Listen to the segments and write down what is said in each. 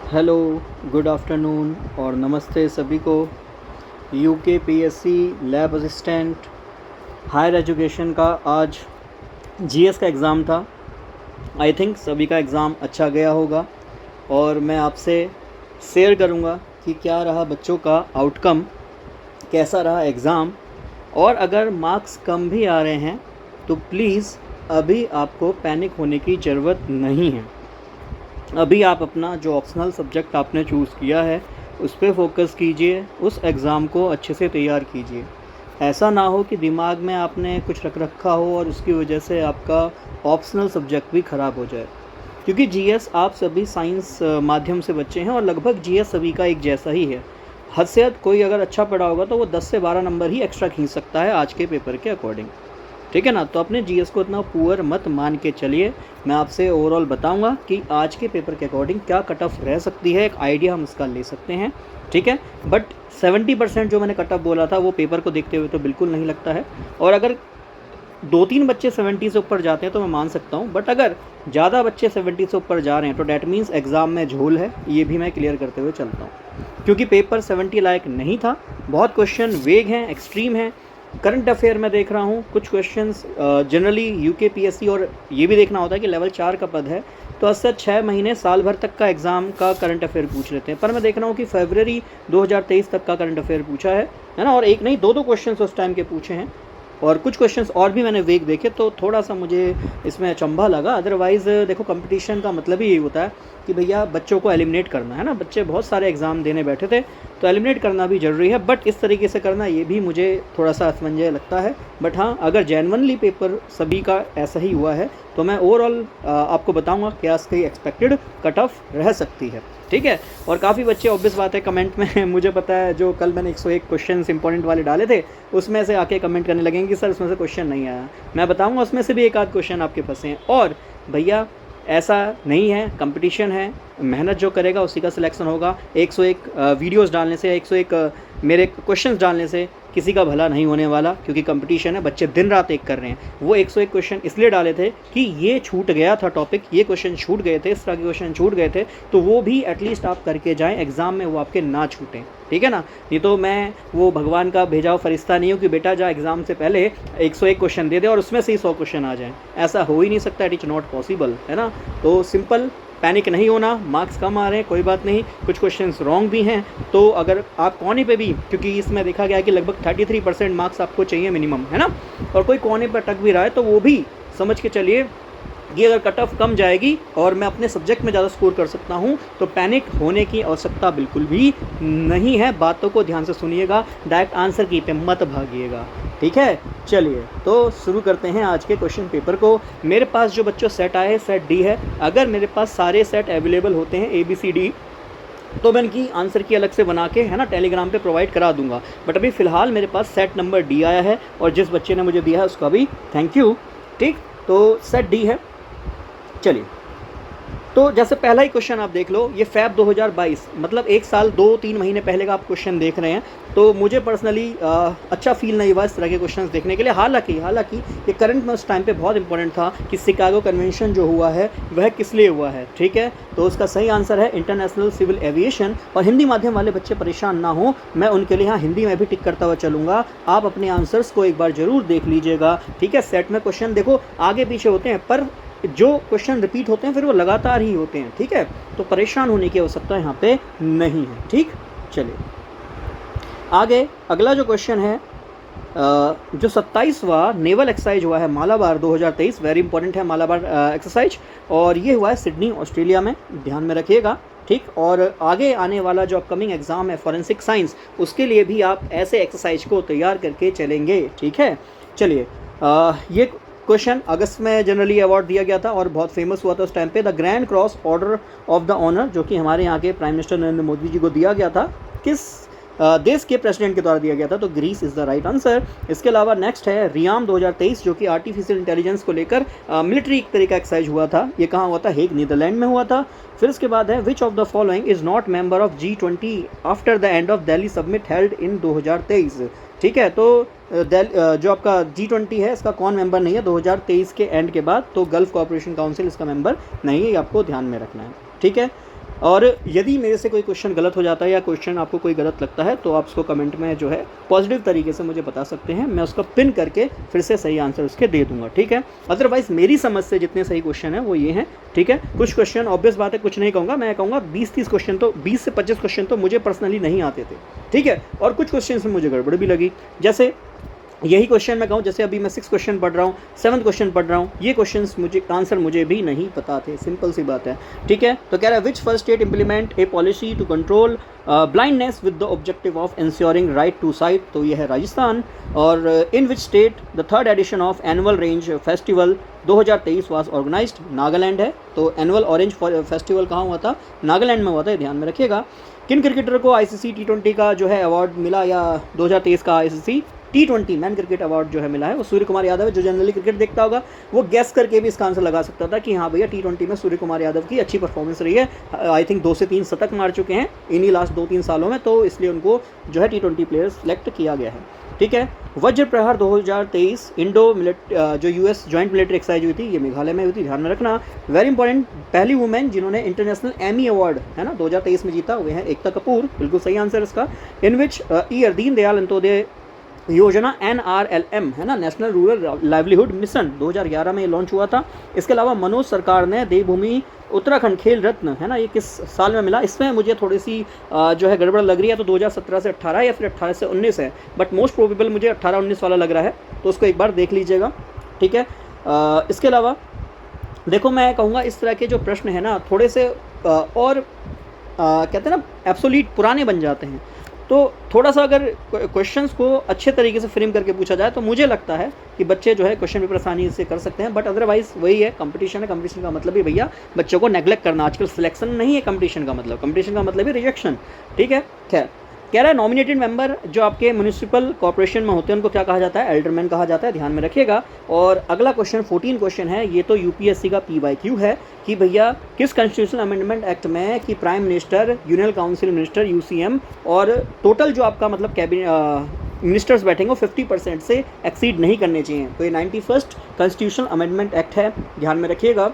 Hello, good afternoon और नमस्ते सभी को। UK PSC lab assistant higher education का आज जीएस का एग्ज़ाम था। आई थिंक सभी का एग्ज़ाम अच्छा गया होगा और मैं आपसे शेयर करूंगा कि क्या रहा बच्चों का आउटकम, कैसा रहा एग्ज़ाम। और अगर मार्क्स कम भी आ रहे हैं तो प्लीज़ अभी आपको पैनिक होने की ज़रूरत नहीं है। अभी आप अपना जो ऑप्शनल सब्जेक्ट आपने चूज़ किया है उस पर फोकस कीजिए, उस एग्ज़ाम को अच्छे से तैयार कीजिए। ऐसा ना हो कि दिमाग में आपने कुछ रख रखा हो और उसकी वजह से आपका ऑप्शनल सब्जेक्ट भी ख़राब हो जाए। क्योंकि जीएस आप सभी साइंस माध्यम से बच्चे हैं और लगभग जीएस सभी का एक जैसा ही है। हद से हद कोई अगर अच्छा पढ़ा होगा तो वो 10 से 12 नंबर ही एक्स्ट्रा खींच सकता है आज के पेपर के अकॉर्डिंग। ठीक है ना। तो अपने जीएस को इतना पुअर मत मान के चलिए। मैं आपसे ओवरऑल बताऊंगा कि आज के पेपर के अकॉर्डिंग क्या कट ऑफ रह सकती है, एक आइडिया हम इसका ले सकते हैं। ठीक है। बट 70% जो मैंने कट ऑफ बोला था वो पेपर को देखते हुए तो बिल्कुल नहीं लगता है। और अगर 2-3 बच्चे 70 से ऊपर जाते हैं तो मैं मान सकता हूँ, बट अगर ज़्यादा बच्चे 70 से ऊपर जा रहे हैं तो डैट मीन्स एग्ज़ाम में झोल है। ये भी मैं क्लियर करते हुए चलता हूँ क्योंकि पेपर 70 लायक नहीं था। बहुत क्वेश्चन वेग हैं, एक्सट्रीम हैं। करंट अफेयर में देख रहा हूँ कुछ क्वेश्चंस जनरली यूके पीएससी, और ये भी देखना होता है कि लेवल 4 का पद है तो असर 6 महीने साल भर तक का एग्ज़ाम का करंट अफेयर पूछ लेते हैं। पर मैं देख रहा हूँ कि फरवरी 2023 तक का करंट अफेयर पूछा है ना। और एक नहीं, दो क्वेश्चन उस टाइम के पूछे हैं और कुछ क्वेश्चंस और भी मैंने वेग देखे तो थोड़ा सा मुझे इसमें अचंभा लगा। अदरवाइज़ देखो, कंपटीशन का मतलब ही यही होता है कि भैया बच्चों को एलिमिनेट करना है ना। बच्चे बहुत सारे एग्ज़ाम देने बैठे थे तो एलिमिनेट करना भी ज़रूरी है, बट इस तरीके से करना ये भी मुझे थोड़ा सा असमंजस लगता है। बट हाँ, अगर जेन्युइनली पेपर सभी का ऐसा ही हुआ है तो मैं ओवरऑल आपको बताऊँगा क्या इसकी एक्सपेक्टेड कट ऑफ रह सकती है। ठीक है। और काफ़ी बच्चे ऑब्वियस बात है कमेंट में मुझे पता है जो कल मैंने 101 क्वेश्चन इंपॉर्टेंट वाले डाले थे उसमें से आके कमेंट करने लगेंगे कि सर उसमें से क्वेश्चन नहीं आया। मैं बताऊंगा उसमें से भी एक आध क्वेश्चन आपके फंसे हैं। और भैया ऐसा नहीं है, कंपटीशन है, मेहनत जो करेगा उसी का सिलेक्शन होगा। 101 वीडियोस डालने से, 101 मेरे क्वेश्चंस डालने से किसी का भला नहीं होने वाला, क्योंकि कंपटीशन है, बच्चे दिन रात एक कर रहे हैं। वो 101 क्वेश्चन इसलिए डाले थे कि ये छूट गया था टॉपिक, ये क्वेश्चन छूट गए थे, इस तरह के क्वेश्चन छूट गए थे, तो वो भी एटलीस्ट आप करके जाएं एग्ज़ाम में, वो आपके ना छूटें। ठीक है ना। नहीं तो मैं वो भगवान का भेजा हुआ फरिश्ता नहीं हूँ कि बेटा जा एग्ज़ाम से पहले 101 क्वेश्चन दे दे और उसमें से ही 100 क्वेश्चन आ जाएँ। ऐसा हो ही नहीं सकता, इट इज़ नॉट पॉसिबल, है ना। तो सिंपल पैनिक नहीं होना। मार्क्स कम आ रहे हैं कोई बात नहीं, कुछ क्वेश्चंस रॉन्ग भी हैं तो अगर आप कोने पे भी, क्योंकि इसमें देखा गया कि लगभग 33% मार्क्स आपको चाहिए मिनिमम, है ना। और कोई कोने पर अटक भी रहा है तो वो भी समझ के चलिए कि अगर कट ऑफ कम जाएगी और मैं अपने सब्जेक्ट में ज़्यादा स्कोर कर सकता हूँ तो पैनिक होने की आवश्यकता बिल्कुल भी नहीं है। बातों को ध्यान से सुनिएगा, डायरेक्ट आंसर की पे मत भागिएगा। ठीक है। चलिए तो शुरू करते हैं आज के क्वेश्चन पेपर को। मेरे पास जो बच्चों सेट आए हैं सेट डी है। अगर मेरे पास सारे सेट अवेलेबल होते हैं ABCD तो मैं इनकी आंसर की अलग से बना के, है ना, टेलीग्राम पे प्रोवाइड करा दूंगा। बट अभी फ़िलहाल मेरे पास सेट नंबर डी आया है और जिस बच्चे ने मुझे दिया है उसका भी थैंक यू। ठीक, तो सेट डी है। चलिए, तो जैसे पहला ही क्वेश्चन आप देख लो, ये फैब 2022, मतलब 1 साल 2-3 महीने पहले का आप क्वेश्चन देख रहे हैं। तो मुझे पर्सनली अच्छा फील नहीं हुआ इस तरह के क्वेश्चंस देखने के लिए। हालांकि ये करंट में उस टाइम पे बहुत इंपॉर्टेंट था कि शिकागो कन्वेंशन जो हुआ है वह किस लिए हुआ है। ठीक है। तो उसका सही आंसर है इंटरनेशनल सिविल एविएशन। और हिंदी माध्यम वाले बच्चे परेशान ना हो, मैं उनके लिए यहाँ हिंदी में भी टिक करता हुआ चलूँगा। आप अपने आंसर्स को एक बार ज़रूर देख लीजिएगा। ठीक है। सेट में क्वेश्चन देखो आगे पीछे होते हैं पर जो क्वेश्चन रिपीट होते हैं फिर वो लगातार ही होते हैं। ठीक है। तो परेशान होने की आवश्यकता यहाँ पे नहीं है। ठीक। चलिए आगे अगला जो क्वेश्चन है, जो 27वां नेवल एक्सरसाइज हुआ है मालाबार 2023, वेरी इंपॉर्टेंट है मालाबार एक्सरसाइज, और ये हुआ है सिडनी ऑस्ट्रेलिया में, ध्यान में रखिएगा। ठीक। और आगे आने वाला जो अपकमिंग एग्ज़ाम है फॉरेंसिक साइंस, उसके लिए भी आप ऐसे एक्सरसाइज को तैयार करके चलेंगे। ठीक है। चलिए ये क्वेश्चन अगस्त में जनरली अवार्ड दिया गया था और बहुत फेमस हुआ था उस टाइम पे। The grand cross order of the honour, जो कि हमारे यहाँ के प्राइम मिनिस्टर नरेंद्र मोदी जी को दिया गया था, किस देश के प्रेसिडेंट के द्वारा दिया गया था? तो Greece is the right answer. इसके अलावा नेक्स्ट है रियाम 2023, जो कि आर्टिफिशियल इंटेलिजेंस को लेकर मिलिट्री एक तरीका एक्सरसाइज हुआ था। ये कहाँ हुआ था? हेग, नीदरलैंड में हुआ था। फिर इसके बाद है विच of the following is not member of G20 after the end of Delhi summit held in 2023। ठीक है। तो जो आपका G20 है इसका कौन मेंबर नहीं है 2023 के एंड के बाद? तो गल्फ कोऑपरेशन काउंसिल इसका मेंबर नहीं है, ये आपको ध्यान में रखना है। ठीक है। और यदि मेरे से कोई क्वेश्चन गलत हो जाता है या क्वेश्चन आपको कोई गलत लगता है तो आप उसको कमेंट में जो है पॉजिटिव तरीके से मुझे बता सकते हैं, मैं उसका पिन करके फिर से सही आंसर उसके दे दूंगा, ठीक है। अदरवाइज़ मेरी समझ से जितने सही क्वेश्चन हैं वो ये हैं, ठीक है। कुछ क्वेश्चन ऑब्वियस बात है कुछ नहीं कहूँगा, मैं कहूँगा 20-30 क्वेश्चन तो 20 से 25 क्वेश्चन तो मुझे पर्सनली नहीं आते थे, ठीक है। और कुछ क्वेश्चन में मुझे गड़बड़ भी लगी, जैसे यही क्वेश्चन मैं कहूँ, जैसे अभी मैं 6 क्वेश्चन पढ़ रहा हूँ, 7 क्वेश्चन पढ़ रहा हूँ, ये क्वेश्चंस मुझे आंसर मुझे भी नहीं पता थे, सिंपल सी बात है, ठीक है। तो कह रहा है which first state implement a policy to control blindness with the objective of ensuring right to sight, तो ये है राजस्थान। और in which state the third edition of annual range festival 2023 was organised, Nagaland है। तो एनुअल ऑरेंज फेस्टिवल कहाँ हुआ था, नागालैंड में हुआ था, ध्यान में रखिएगा। किन क्रिकेटर को आईसीसी T20 का जो है अवार्ड मिला, या 2023 का ICC T20 man cricket award जो है मिला है, वो सूर्य कुमार यादव है। जो जनरली क्रिकेट देखता होगा वो गैस करके भी इसका आंसर लगा सकता था कि हाँ भैया T20 में सूर्य कुमार यादव की अच्छी परफॉर्मेंस रही है, आई थिंक 2 से 3 शतक मार चुके हैं इन्हीं लास्ट 2-3 सालों में, तो इसलिए उनको जो है T20 प्लेयर सेलेक्ट किया गया है, ठीक है। वज्र प्रहार 2023 जो यूएस जॉइंट मिलिट्री एक्सरसाइज हुई थी, ये मेघालय में हुई थी, ध्यान में रखना, वेरी इंपॉर्टेंट। पहली वुमेन जिन्होंने इंटरनेशनल एमी अवार्ड है ना 2023 में जीता, वो है एकता कपूर, बिल्कुल सही आंसर इसका। इन विच ईयर दीनदयाल अंत्योदय योजना NRLM है ना, नेशनल रूरल लाइवलीहुड मिशन 2011 में ये लॉन्च हुआ था। इसके अलावा मनोज सरकार ने देवभूमि उत्तराखंड खेल रत्न है ना, ये किस साल में मिला, इसमें मुझे थोड़ी सी जो है गड़बड़ लग रही है, तो 2017 से 18 या फिर 18 से 19 है, बट मोस्ट प्रोबेबल मुझे 18-19 वाला लग रहा है, तो उसको एक बार देख लीजिएगा, ठीक है। इसके अलावा देखो मैं कहूँगा इस तरह के जो प्रश्न है ना थोड़े से और कहते हैं ना एब्सोल्यूट पुराने बन जाते हैं, तो थोड़ा सा अगर क्वेश्चंस को अच्छे तरीके से फ्रेम करके पूछा जाए तो मुझे लगता है कि बच्चे जो है क्वेश्चन पेपर आसानी से कर सकते हैं। बट अदरवाइज़ वही है, कंपटीशन है, कंपटीशन का मतलब ही भैया बच्चों को नेग्लेक्ट करना, आजकल सिलेक्शन नहीं है कंपटीशन का मतलब है रिजेक्शन, ठीक है। खैर कह रहा है नॉमिनेटेड मेंबर जो आपके म्यूनिसिपल कॉर्पोरेशन में होते हैं उनको क्या कहा जाता है, एल्डरमैन कहा जाता है, ध्यान में रखिएगा। और अगला क्वेश्चन 14 क्वेश्चन है, ये तो यूपीएससी का PYQ है कि भैया किस कॉन्स्टिट्यूशनल अमेंडमेंट एक्ट में कि prime minister, union council minister, UCM और टोटल जो आपका मतलब कैबिनेट मिनिस्टर्स बैठेंगे वो 50% से एक्सीड नहीं करने चाहिए, तो ये 91st कॉन्स्टिट्यूशनल अमेंडमेंट एक्ट है, ध्यान में रखिएगा।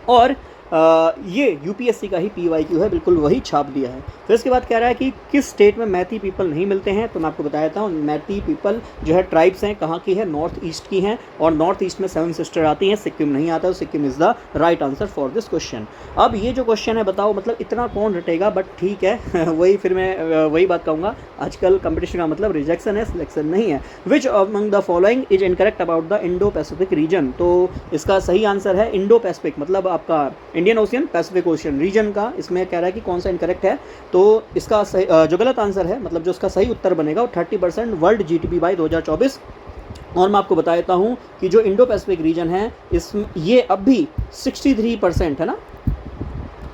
और ये यूपीएससी का ही PYQ है, बिल्कुल वही छाप दिया है। फिर इसके बाद कह रहा है कि किस स्टेट में मैती पीपल नहीं मिलते हैं, तो मैं आपको बता देता हूँ, मैती पीपल जो है ट्राइब्स हैं कहाँ की है, नॉर्थ ईस्ट की हैं, और नॉर्थ ईस्ट में 7 सिस्टर आती हैं, सिक्किम नहीं आता, तो Sikkim is the right answer for this question. अब ये जो क्वेश्चन है बताओ मतलब इतना कौन रटेगा, बट ठीक है वही फिर मैं वही बात कहूँगा, आजकल कंपटीशन का मतलब रिजेक्शन है, सिलेक्शन नहीं है। Which among the following is incorrect about the Indo Pacific region, तो इसका सही आंसर है इंडो पैसिफिक, मतलब आपका Indian Ocean, Pacific Ocean region का। इसमें कह रहा है कि कौन सा इनकरेक्ट है, तो इसका सही जो गलत आंसर है मतलब जो इसका सही उत्तर बनेगा वो 30% वर्ल्ड GDP बाय 2024। और मैं आपको बता देता हूँ कि जो इंडो पैसिफिक रीजन है इसमें ये अब भी 63% है ना,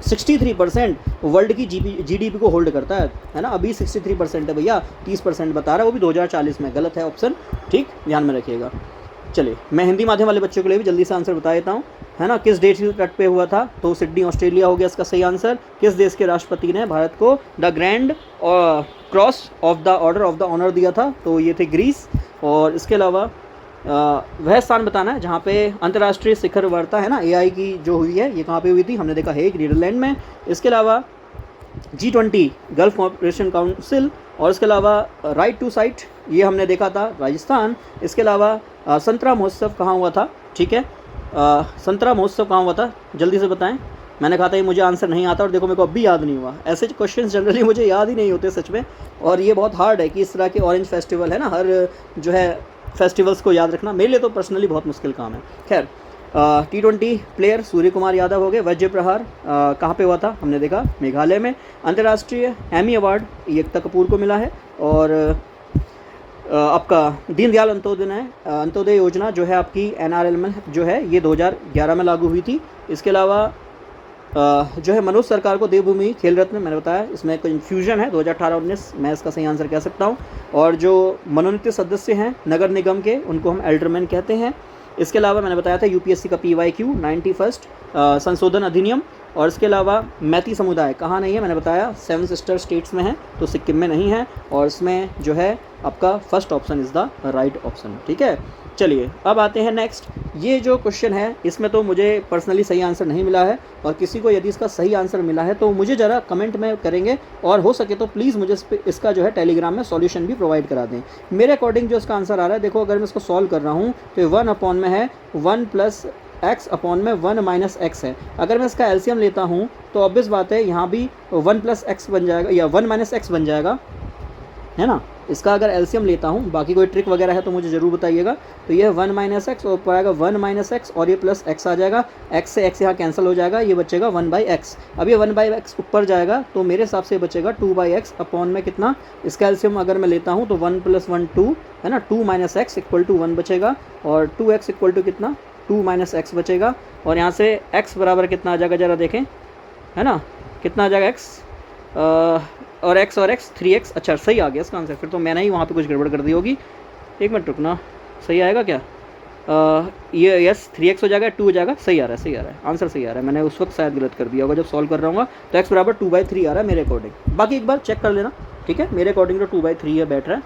63% वर्ल्ड की GDP को होल्ड करता है ना, अभी 63% है भैया, 30% बता रहा है, वो भी 2040 में, गलत है ऑप्शन, ठीक, ध्यान में रखिएगा। चलिए मैं हिंदी माध्यम वाले बच्चों के लिए भी जल्दी से आंसर बता देता हूँ, है ना। किस देश के तट पे हुआ था, तो सिडनी ऑस्ट्रेलिया हो गया इसका सही आंसर। किस देश के राष्ट्रपति ने भारत को the grand cross of the order of the honour दिया था, तो ये थे ग्रीस। और इसके अलावा वह स्थान बताना है जहाँ पे अंतर्राष्ट्रीय शिखर वार्ता है ना AI की जो हुई है, ये कहाँ पे हुई थी, हमने देखा है नीदरलैंड में। इसके अलावा G20 गल्फ कॉपरेशन काउंसिल, और इसके अलावा राइट टू साइट ये हमने देखा था राजस्थान। इसके अलावा संतरा महोत्सव कहाँ हुआ था, ठीक है, संतरा महोत्सव कहाँ हुआ था, जल्दी से बताएं। मैंने कहा था ये मुझे आंसर नहीं आता, और देखो मेरे को अब भी याद नहीं हुआ, ऐसे क्वेश्चंस जनरली मुझे याद ही नहीं होते सच में, और ये बहुत हार्ड है कि इस तरह के ऑरेंज फेस्टिवल है ना, हर जो है फेस्टिवल्स को याद रखना मेरे लिए तो पर्सनली बहुत मुश्किल काम है। खैर T20 प्लेयर सूर्य कुमार यादव हो गए। वज्र प्रहार कहाँ पे हुआ था, हमने देखा मेघालय में। अंतर्राष्ट्रीय एमी अवार्ड ये एकता कपूर को मिला है। और आपका दीनदयाल अंत्योदय योजना जो है आपकी NRL में जो है ये 2011 में लागू हुई थी। इसके अलावा जो है मनोज सरकार को देवभूमि खेल रत्न, मैंने बताया इसमें कन्फ्यूजन है, 2018-19 मैं इसका सही आंसर कह सकता हूँ। और जो मनोनीत सदस्य हैं नगर निगम के उनको हम एल्डरमैन कहते हैं। इसके अलावा मैंने बताया था यूपीएससी का PYQ 91st संशोधन अधिनियम और इसके अलावा मैती समुदाय कहाँ नहीं है, मैंने बताया 7 सिस्टर स्टेट्स में है, तो सिक्किम में नहीं है, और इसमें जो है आपका first option is the right option. ठीक है, चलिए अब आते हैं नेक्स्ट। ये जो क्वेश्चन है इसमें तो मुझे पर्सनली सही आंसर नहीं मिला है, और किसी को यदि इसका सही आंसर मिला है तो मुझे ज़रा कमेंट में करेंगे, और हो सके तो प्लीज़ मुझे इसका जो है टेलीग्राम में सॉल्यूशन भी प्रोवाइड करा दें। मेरे अकॉर्डिंग जो इसका आंसर आ रहा है, देखो अगर मैं इसको सॉल्व कर रहा हूँ तो 1 अपॉन में है 1 प्लस एक्स अपॉन में 1 माइनस एक्स है। अगर मैं इसका एलसीएम लेता हूँ तो ऑब्वियस बात है यहाँ भी 1 प्लस एक्स बन जाएगा या 1 माइनस एक्स बन जाएगा, है ना। इसका अगर एलसीएम लेता हूँ, बाकी कोई ट्रिक वगैरह है तो मुझे ज़रूर बताइएगा। तो ये 1 माइनस एक्स और पाएगा 1 माइनस एक्स, और ये प्लस एक्स आ जाएगा, एक्स से एक्स यहाँ कैंसिल हो जाएगा, ये बचेगा 1 बाई एक्स। अब ये 1 बाई एक्स ऊपर जाएगा तो मेरे हिसाब से बचेगा 2 बाई एक्स अपॉन में कितना, इसका एलसीएम अगर मैं लेता हूँ तो 1 प्लस 1 2 है ना, 2 माइनस एक्स इक्वल टू 1 बचेगा, और 2x इक्वल टू कितना 2 माइनस एक्स बचेगा, और यहाँ से x बराबर कितना आ जाएगा ज़रा देखें, है ना, कितना आ जाएगा x और x 3x। अच्छा सही आ गया इसका आंसर, फिर तो मैंने ही वहाँ पे कुछ गड़बड़ कर दी होगी, एक मिनट रुकना, सही आएगा क्या, ये यस 3x हो जाएगा, 2 हो जाएगा, सही आ रहा है, सही आ रहा है, आंसर सही आ रहा है। मैंने उस वक्त शायद गलत कर दिया होगा जब सॉल्व कर रहा हूँ, तो x बराबर 2/3 आ रहा है मेरे अकॉर्डिंग। बाकी एक बार चेक कर लेना, ठीक है, मेरे अकॉर्डिंग तो 2/3 है, बैठ रहा है।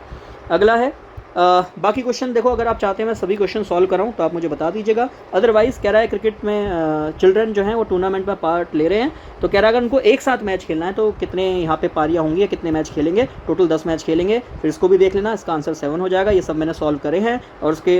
अगला है बाकी क्वेश्चन देखो, अगर आप चाहते हैं मैं सभी क्वेश्चन सॉल्व कराऊँ तो आप मुझे बता दीजिएगा। अदरवाइज़ कह रहा है क्रिकेट में चिल्ड्रन जो हैं वो टूर्नामेंट में पार्ट ले रहे हैं, तो कह रहा है अगर उनको एक साथ मैच खेलना है तो कितने यहाँ पे पारियाँ होंगी, कितने मैच खेलेंगे, टोटल 10 मैच खेलेंगे। फिर इसको भी देख लेना, इसका आंसर 7 हो जाएगा। ये सब मैंने सॉल्व करे हैं, और उसके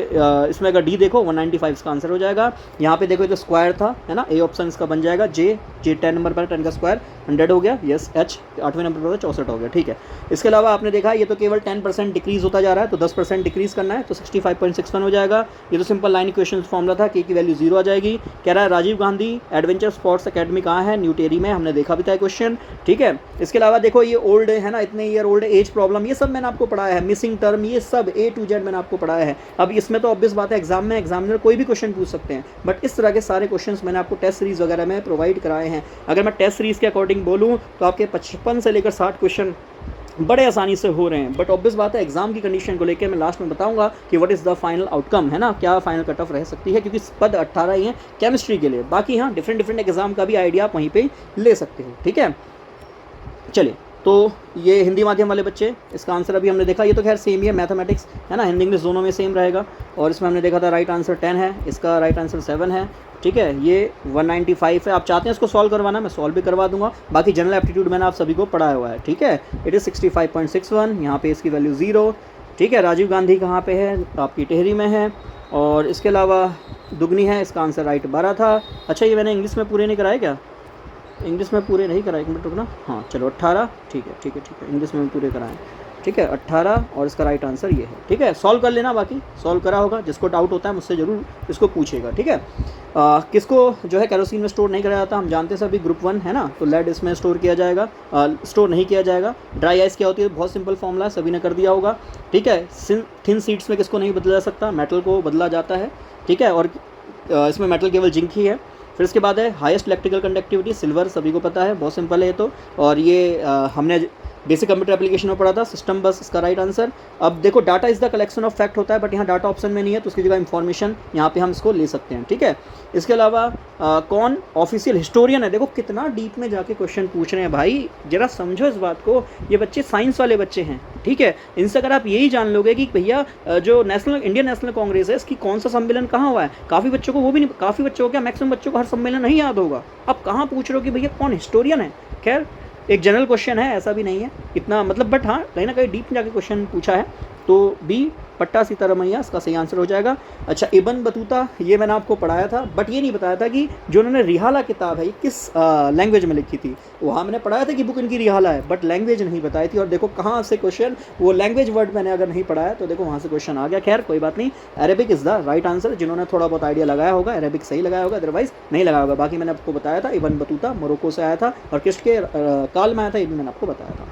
इसमें अगर डी देखो 195 इसका आंसर हो जाएगा। यहाँ पे देखो तो स्क्वायर था, है ना, ए ऑप्शन इसका बन जाएगा, जे 10 नंबर पर 10 का स्क्वायर 100 हो गया, यस, एच 8वें नंबर पर 64 हो गया, ठीक है। इसके अलावा आपने देखा ये तो केवल 10% डिक्रीज़ होता जा रहा है, तो 10% डिक्रीज़ करना है तो 65.61 हो जाएगा। ये तो सिंपल लाइन इक्वेशन फॉर्मूला था, के की वैल्यू 0 आ जाएगी। कह रहा है Rajiv Gandhi adventure sports academy कहाँ है, न्यू टेरी में, हमने देखा भी था क्वेश्चन, ठीक है। इसके अलावा देखो ये ओल्ड है ना, इतने ईयर ओल्ड एज प्रॉब्लम, ये सब मैंने आपको पढ़ाया है, मिसिंग टर्म, ये सब A to Z मैंने आपको पढ़ाया है। अब इसमें तो ऑब्वियस बात है एग्जाम में एग्जामिनर कोई भी क्वेश्चन पूछ सकते हैं, बट इस तरह के सारे क्वेश्चन मैंने आपको टेस्ट सीरीज वगैरह में प्रोवाइड कराए हैं। अगर मैं टेस्ट सीरीज के अकॉर्डिंग बोलूँ तो आपके 55 से लेकर 60 क्वेश्चन बड़े आसानी से हो रहे हैं, बट ऑब्वियस बात है एग्जाम की कंडीशन को लेकर मैं लास्ट में बताऊंगा कि what is the final outcome, है ना, क्या फाइनल कट ऑफ रह सकती है, क्योंकि पद 18 ही हैं केमिस्ट्री के लिए। बाकी हाँ डिफरेंट एग्जाम का भी आइडिया आप वहीं पे ले सकते हो, ठीक है। चलिए, तो ये हिंदी माध्यम वाले बच्चे, इसका आंसर अभी हमने देखा, ये तो खैर सेम ही है, मैथमेटिक्स है ना, हिंदी इंग्लिश दोनों में सेम रहेगा। और इसमें हमने देखा था राइट आंसर 10 है, इसका राइट आंसर 7 है, ठीक है। ये 195 है, आप चाहते हैं इसको सॉल्व करवाना मैं सॉल्व भी करवा दूंगा। बाकी जनरल एप्टीट्यूड मैंने आप सभी को पढ़ाया हुआ है, ठीक है। इट इज़ 65.61, यहाँ पे इसकी वैल्यू 0, ठीक है। राजीव गांधी कहाँ पे है, आपकी टेहरी में है। और इसके अलावा दुगनी है, इसका आंसर राइट 12 था। अच्छा ये मैंने इंग्लिश में पूरे नहीं कराए क्या, इंग्लिश में पूरे नहीं कराए, एक मिनट रुकना, हाँ चलो 18, ठीक है, इंग्लिश में भी पूरे कराएं, ठीक है 18, और इसका राइट आंसर ये है, ठीक है। सॉल्व कर लेना, बाकी सॉल्व करा होगा, जिसको डाउट होता है मुझसे ज़रूर इसको पूछेगा, ठीक है। किसको जो है केरोसिन में स्टोर नहीं कराया जाता, हम जानते हैं सभी, ग्रुप 1 है ना, तो लेड इसमें स्टोर किया जाएगा, स्टोर नहीं किया जाएगा। ड्राई आइस क्या होती है, बहुत सिंपल फॉर्मूला है, सभी ने कर दिया होगा, ठीक है। थिन सीड्स में किसको नहीं बदला जा सकता, मेटल को बदला जाता है, ठीक है, और इसमें मेटल केवल जिंक ही है। फिर इसके बाद है हाईएस्ट इलेक्ट्रिकल कंडक्टिविटी, सिल्वर, सभी को पता है, बहुत सिंपल है ये तो, और ये हमने बेसिक कंप्यूटर एप्लीकेशन में पढ़ा था, सिस्टम बस इसका राइट आंसर। अब देखो data is the collection of fact होता है, बट यहाँ डाटा ऑप्शन में नहीं है, तो उसकी जगह इन्फॉर्मेशन यहाँ पे हम इसको ले सकते हैं, ठीक है। इसके अलावा कौन ऑफिशियल हिस्टोरियन है, देखो कितना डीप में जाके क्वेश्चन पूछ रहे हैं भाई, जरा समझो इस बात को, ये बच्चे साइंस वाले बच्चे हैं, ठीक है। इनसे अगर आप यही जान लोगे कि भैया जो इंडियन नेशनल कांग्रेस है इसकी कौन सा सम्मेलन कहाँ हुआ है, काफ़ी बच्चों को वो भी नहीं, काफ़ी बच्चों को क्या मैक्सिमम बच्चों को हर सम्मेलन नहीं याद होगा, अब कहाँ पूछ रहे हो कि भैया कौन हिस्टोरियन है। खैर एक जनरल क्वेश्चन है, ऐसा भी नहीं है इतना, मतलब बट हाँ कहीं ना कहीं डीप जाके क्वेश्चन पूछा है, तो बी पट्टा सीतारमैया इसका सही आंसर हो जाएगा। अच्छा इब्न बतूता, ये मैंने आपको पढ़ाया था, बट ये नहीं बताया था कि जो उन्होंने रिहाला किताब है ये किस लैंग्वेज में लिखी थी। वहाँ मैंने पढ़ाया था कि बुक इनकी रिहाला है, बट लैंग्वेज नहीं बताई थी, और देखो कहाँ से क्वेश्चन, वो लैंग्वेज वर्ड मैंने अगर नहीं पढ़ाया तो देखो वहाँ से क्वेश्चन आ गया। खैर कोई बात नहीं, Arabic is the right answer, जिन्होंने थोड़ा बहुत आइडिया लगाया होगा अरेबिक सही लगाया होगा, अदरवाइज नहीं लगाया होगा। बाकी मैंने आपको बताया था इब्न बतूता मोरक्को से आया था और किसके काल में आया था, ये भी मैंने आपको बताया था,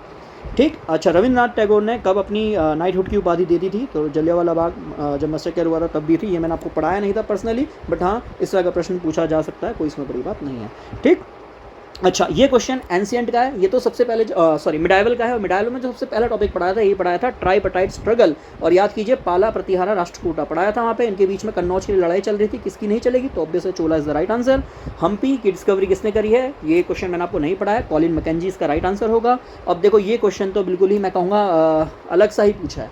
ठीक। अच्छा रविंद्रनाथ टैगोर ने कब अपनी नाइटहुड की उपाधि दे दी थी, तो जलियांवाला बाग जब मैसेकर हुआ था तब दी थी, ये मैंने आपको पढ़ाया नहीं था पर्सनली, बट हाँ इस तरह का प्रश्न पूछा जा सकता है, कोई इसमें बड़ी बात नहीं है, ठीक। अच्छा, ये क्वेश्चन एंशिएंट का है, ये तो सबसे पहले सॉरी मिडाइवल का है, और मिडाइवल में जो सबसे पहला टॉपिक पढ़ाया था ये पढ़ाया था ट्राइपार्टाइट स्ट्रगल। और याद कीजिए पाला प्रतिहारा राष्ट्रकूटा पढ़ाया था वहाँ पे, इनके बीच में कन्नौज की लड़ाई चल रही थी, किसकी नहीं चलेगी, तो ऑब्वियस है Chola is the right answer. Hampi की डिस्कवरी किसने करी है, ये क्वेश्चन मैंने आपको नहीं पढ़ाया, कॉलिन मैकेंजी इसका राइट आंसर होगा। अब देखो ये क्वेश्चन तो बिल्कुल ही मैं कहूँगा अलग सा ही पूछा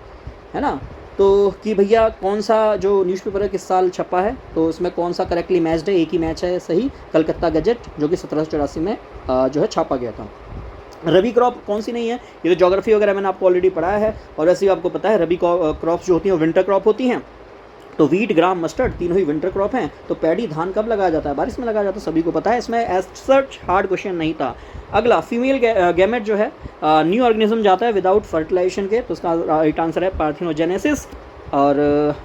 है ना, तो कि भैया कौन सा जो न्यूज़पेपर है किस साल छपा है, तो उसमें कौन सा करेक्टली मैच्ड है, एक ही मैच है सही, कलकत्ता गजेट जो कि 1784 में जो है छापा गया था। रबी क्रॉप कौन सी नहीं है, ये तो ज्योग्राफी वगैरह मैंने आपको ऑलरेडी पढ़ाया है, और वैसे ही आपको पता है रबी क्रॉप्स जो होती हैं विंटर क्रॉप होती हैं, तो वीट ग्राम मस्टर्ड तीनों ही विंटर क्रॉप हैं। तो पैडी धान कब लगाया जाता है, बारिश में लगाया जाता है, सभी को पता है, इसमें एज सच हार्ड क्वेश्चन नहीं था। अगला फीमेल गैमेट जो है न्यू ऑर्गेनिज्म जाता है विदाउट फर्टिलाइजेशन के, तो उसका राइट आंसर है पार्थिनोजेनेसिस। और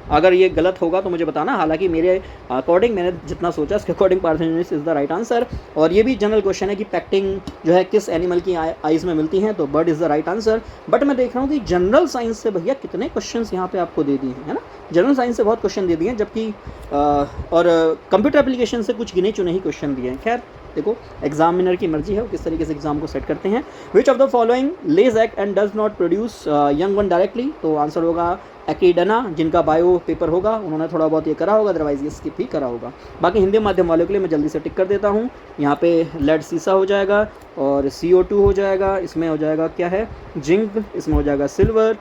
अगर ये गलत होगा तो मुझे बताना, हालांकि मेरे अकॉर्डिंग मैंने जितना सोचा उसके according parthenogenesis is the right answer. और ये भी जनरल क्वेश्चन है कि पैक्टिंग जो है किस एनिमल की आइज़ में मिलती हैं, तो bird is the right answer. But मैं देख रहा हूँ कि जनरल साइंस से भैया कितने क्वेश्चंस यहाँ पे आपको दे दिए हैं, है ना, जनरल साइंस से बहुत क्वेश्चन दे दिए हैं, जबकि और कंप्यूटर एप्लीकेशन से कुछ गिने चुने ही क्वेश्चन दिए हैं। खैर देखो एग्जामिनर की मर्जी है वो किस तरीके से एग्जाम को सेट करते हैं। Which of the following lays eggs and does not produce young one directly, तो आंसर होगा एक्रीडना, जिनका बायो पेपर होगा उन्होंने थोड़ा बहुत ये करा होगा, अदरवाइज ये स्किप ही करा होगा। बाकी हिंदी माध्यम वालों के लिए मैं जल्दी से टिक कर देता हूँ, यहाँ पे लेड सीसा हो जाएगा, और CO2 हो जाएगा, इसमें हो जाएगा क्या है जिंक, इसमें हो जाएगा सिल्वर,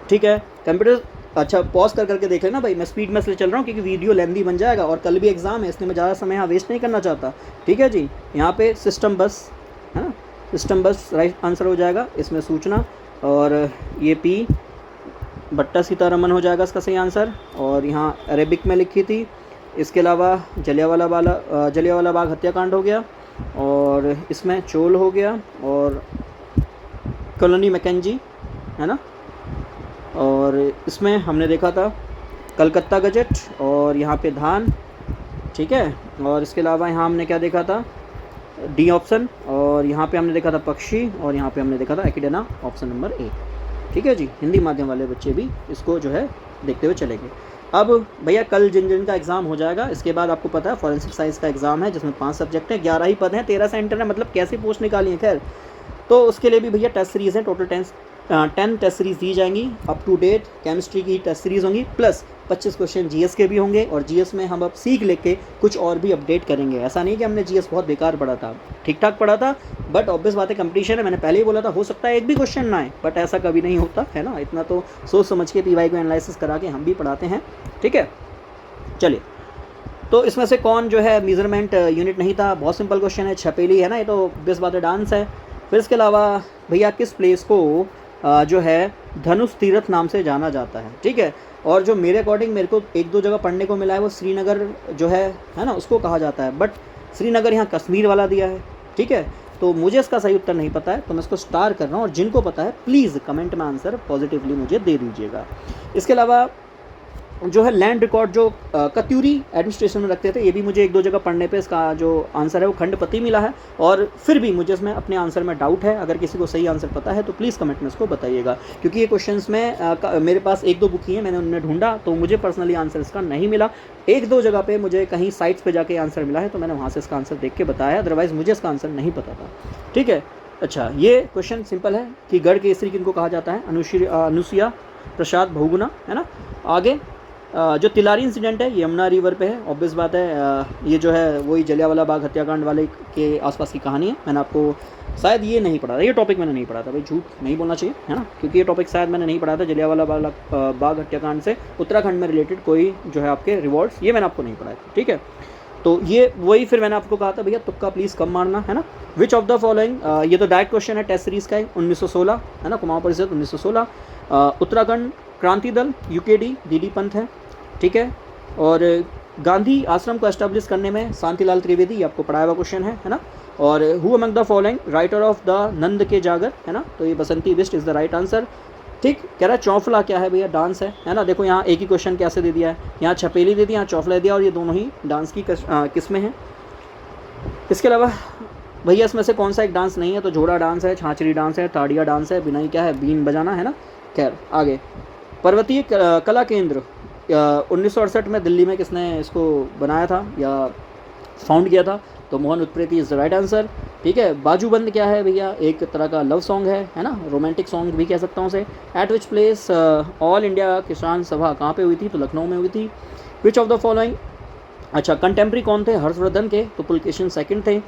ठीक है। कंप्यूटर अच्छा पॉज कर करके देख लेना भाई, मैं स्पीड में इसलिए चल रहा हूँ क्योंकि वीडियो लेंदी बन जाएगा और कल भी एग्जाम है, इसलिए मैं ज़्यादा समय यहाँ वेस्ट नहीं करना चाहता, ठीक है जी। यहाँ पे सिस्टम बस है ना, सिस्टम बस राइट आंसर हो जाएगा, इसमें सूचना, और ये पी बट्टा सीतारमन हो जाएगा इसका सही आंसर, और यहाँ अरेबिक में लिखी थी। इसके अलावा जलियांवाला बाग हत्याकांड हो गया, और इसमें चोल हो गया, और कॉलोनी मैकेंजी है ना, और इसमें हमने देखा था कलकत्ता गजेट, और यहाँ पे धान, ठीक है। और इसके अलावा यहाँ हमने क्या देखा था, डी ऑप्शन, और यहाँ पे हमने देखा था पक्षी, और यहाँ पे हमने देखा था एकिडेना, ऑप्शन नंबर ए, ठीक है जी। हिंदी माध्यम वाले बच्चे भी इसको जो है देखते हुए चलेंगे। अब भैया कल जिन का एग्ज़ाम हो जाएगा, इसके बाद आपको पता है फॉरेंसिक साइंस का एग्ज़ाम है जिसमें 5 सब्जेक्ट हैं, 11 ही पद हैं, 13 सेंटर है, मतलब कैसे पोस्ट निकाली है। खैर तो उसके लिए भी भैया टेस्ट सीरीज़ हैं, टोटल 10 टेस्ट सीरीज़ दी जाएंगी, अप टू डेट केमिस्ट्री की टेस्ट सीरीज़ होंगी, प्लस 25 क्वेश्चन जीएस के भी होंगे, और जीएस में हम अब सीख लेके कुछ और भी अपडेट करेंगे। ऐसा नहीं कि हमने जीएस बहुत बेकार पढ़ा था, ठीक ठाक पढ़ा था, बट ऑब्वियस बात है कंपटीशन है, मैंने पहले ही बोला था हो सकता है एक भी क्वेश्चन ना आए, बट ऐसा कभी नहीं होता है ना, इतना तो सोच समझ के पीवाई को एनालिसिस करा के हम भी पढ़ाते हैं, ठीक है। चलिए, तो इसमें से कौन जो है मेजरमेंट यूनिट नहीं था, बहुत सिंपल क्वेश्चन है, छपेली है ना, ये तो बेस बात है, डांस है। फिर इसके अलावा भैया किस प्लेस को जो है धनुष तीर्थ नाम से जाना जाता है, ठीक है। और जो मेरे अकॉर्डिंग मेरे को 1-2 जगह पढ़ने को मिला है वो श्रीनगर जो है ना, उसको कहा जाता है, बट श्रीनगर यहाँ कश्मीर वाला दिया है, ठीक है। तो मुझे इसका सही उत्तर नहीं पता है, तो मैं इसको स्टार कर रहा हूँ, और जिनको पता है प्लीज़ कमेंट में आंसर पॉजिटिवली मुझे दे दीजिएगा। इसके अलावा जो है लैंड रिकॉर्ड जो कत्यूरी एडमिनिस्ट्रेशन में रखते थे, ये भी मुझे 1-2 जगह पढ़ने पे इसका जो आंसर है वो खंडपति मिला है, और फिर भी मुझे इसमें अपने आंसर में डाउट है। अगर किसी को सही आंसर पता है तो प्लीज़ कमेंट में इसको बताइएगा, क्योंकि ये क्वेश्चंस में मेरे पास 1-2 बुक ही हैं, मैंने उनमें ढूंढा तो मुझे पर्सनली आंसर इसका नहीं मिला। 1-2 जगह पे मुझे कहीं साइट्स पे जाके आंसर मिला है, तो मैंने वहाँ से इसका आंसर देख के बताया, अदरवाइज़ मुझे इसका आंसर नहीं पता था, ठीक है। अच्छा, ये क्वेश्चन सिंपल है कि गढ़ केसरी किनको कहा जाता है, अनुसुईया प्रसाद बहुगुणा, है ना। आगे जो तिलारी इंसिडेंट है ये यमुना रिवर पे है, ऑब्वियस बात है, ये जो है वही जलियांवाला बाग हत्याकांड वाले के आसपास की कहानी है। मैंने आपको शायद ये नहीं पढ़ा था, ये टॉपिक मैंने नहीं पढ़ा था भाई, झूठ नहीं बोलना चाहिए, है ना, क्योंकि ये टॉपिक शायद मैंने नहीं पढ़ा था। जलियांवाला बाग हत्याकांड से उत्तराखंड में रिलेटेड कोई जो है आपके रिवॉर्ड्स, ये मैंने आपको नहीं पढ़ा था, ठीक है। तो ये वही फिर मैंने आपको कहा था भैया तुक्का प्लीज़ कम मारना, है ना। विच ऑफ द फॉलोइंग, ये तो डायरेक्ट क्वेश्चन है टेस्ट सीरीज़ का है, 1916 है ना, कुमाऊं परिषद 1916, उत्तराखंड क्रांति दल UKD DD पंथ है, ठीक है। और गांधी आश्रम को एस्टेब्लिश करने में शांतिलाल त्रिवेदी, ये आपको पढ़ाया हुआ क्वेश्चन है ना। और who among the following writer of the नंद के जागर, है ना, तो ये Basanti Bisht is the right answer, ठीक। कह रहा है चौफला क्या है भैया, डांस है ना। देखो यहाँ एक ही क्वेश्चन कैसे दे दिया है, यहाँ छपेली दे दी, यहाँ चौफला दे दिया, और ये दोनों ही डांस की किस्में हैं। इसके अलावा भैया इसमें से कौन सा एक डांस नहीं है, तो जोड़ा डांस है, छाछड़ी डांस है, ताड़िया डांस है, बिनाई क्या है, बीन बजाना, है ना। खैर आगे, पर्वतीय कला केंद्र 1968 में दिल्ली में किसने इसको बनाया था या फाउंड किया था, तो Mohan Upreti is the right answer. ठीक है, बाजूबंद क्या है भैया, एक तरह का लव सॉन्ग है ना, रोमांटिक सॉन्ग भी कह सकता हूँ उसे। Eight which place all India किसान सभा कहाँ पे हुई थी, तो लखनऊ में हुई थी। विच ऑफ द फॉलोइंग, अच्छा कंटेम्प्रेरी कौन थे, हर्षवर्धन के, तो पुलकेशिन सेकंड थे।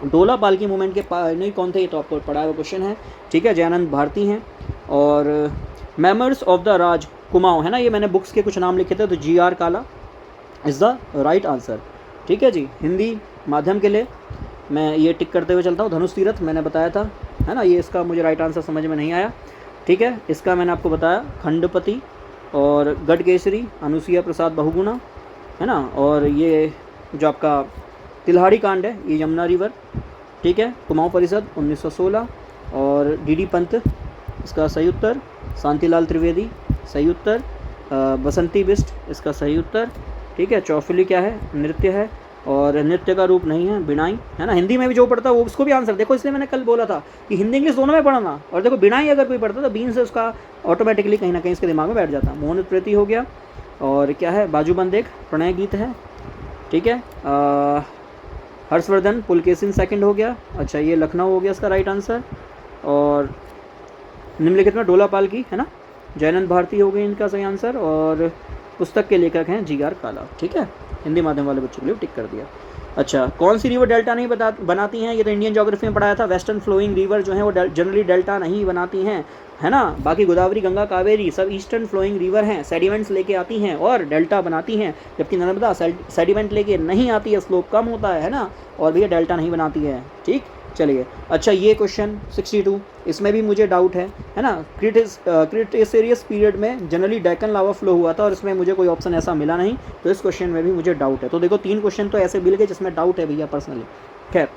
डोला पालकी मूवमेंट के पायनियर कौन थे, ये तो आपको पढ़ा हुआ क्वेश्चन है। ठीक है, जयानंद भारती हैं। और मेंबर्स ऑफ द राज कुमाऊं है ना, ये मैंने बुक्स के कुछ नाम लिखे थे, तो GR काला इज़ द राइट आंसर। ठीक है जी, हिंदी माध्यम के लिए मैं ये टिक करते हुए चलता हूँ। धनुष तीरथ मैंने बताया था, है ना, ये इसका मुझे राइट आंसर समझ में नहीं आया। ठीक है, इसका मैंने आपको बताया खंडपति और गढ़केसरी, अनुसुईया प्रसाद बहुगुणा, है ना, और ये जो आपका तिल्हाड़ी कांड है ये यमुना रिवर। ठीक है, कुमाऊं परिषद 1916, और DD पंत इसका सही उत्तर, शांतिलाल त्रिवेदी सही उत्तर, बसंती बिस्ट इसका सही उत्तर। ठीक है, चौफुली क्या है, नृत्य है, और नृत्य का रूप नहीं है बिनाई, है ना। हिंदी में भी जो पढ़ता है वो उसको भी आंसर देखो, इसलिए मैंने कल बोला था कि हिंदी इंग्लिश दोनों में पढ़ना, और देखो बिनाई अगर कोई पढ़ता तो बीन से उसका ऑटोमेटिकली कहीं ना कहीं इसके दिमाग में बैठ जाता। मोहन उत्प्रेती हो गया, और क्या है, बाजूबंद एक प्रणय गीत है। ठीक है, हर्षवर्धन पुलकेशिन सेकंड हो गया। अच्छा, ये लखनऊ हो गया इसका राइट आंसर। और निम्नलिखित में डोला पालकी है ना, जयानंद भारती हो गई इनका सही आंसर, और पुस्तक के लेखक हैं GR काला। ठीक है, हिंदी माध्यम वाले बच्चों के लिए टिक कर दिया। अच्छा, कौन सी रिवर डेल्टा नहीं बनाती हैं, ये तो इंडियन ज्योग्राफी में पढ़ाया था। वेस्टर्न फ्लोइंग रिवर जो है वो जनरली डेल्टा नहीं बनाती हैं, है ना। बाकी गोदावरी, गंगा, कावेरी सब ईस्टर्न फ्लोइंग रिवर हैं, सेडिमेंट्स लेके आती हैं और डेल्टा बनाती हैं, जबकि नर्मदा सेडिमेंट लेके नहीं आती है, स्लोप कम होता है ना, और भैया डेल्टा नहीं बनाती है। ठीक, चलिए। अच्छा, ये क्वेश्चन 62, इसमें भी मुझे डाउट है ना। क्रिटेशियस पीरियड में जनरली डेक्कन लावा फ्लो हुआ था, और इसमें मुझे कोई ऑप्शन ऐसा मिला नहीं, तो इस क्वेश्चन में भी मुझे डाउट है। तो देखो 3 क्वेश्चन तो ऐसे मिल गए जिसमें डाउट है भैया पर्सनली। खैर,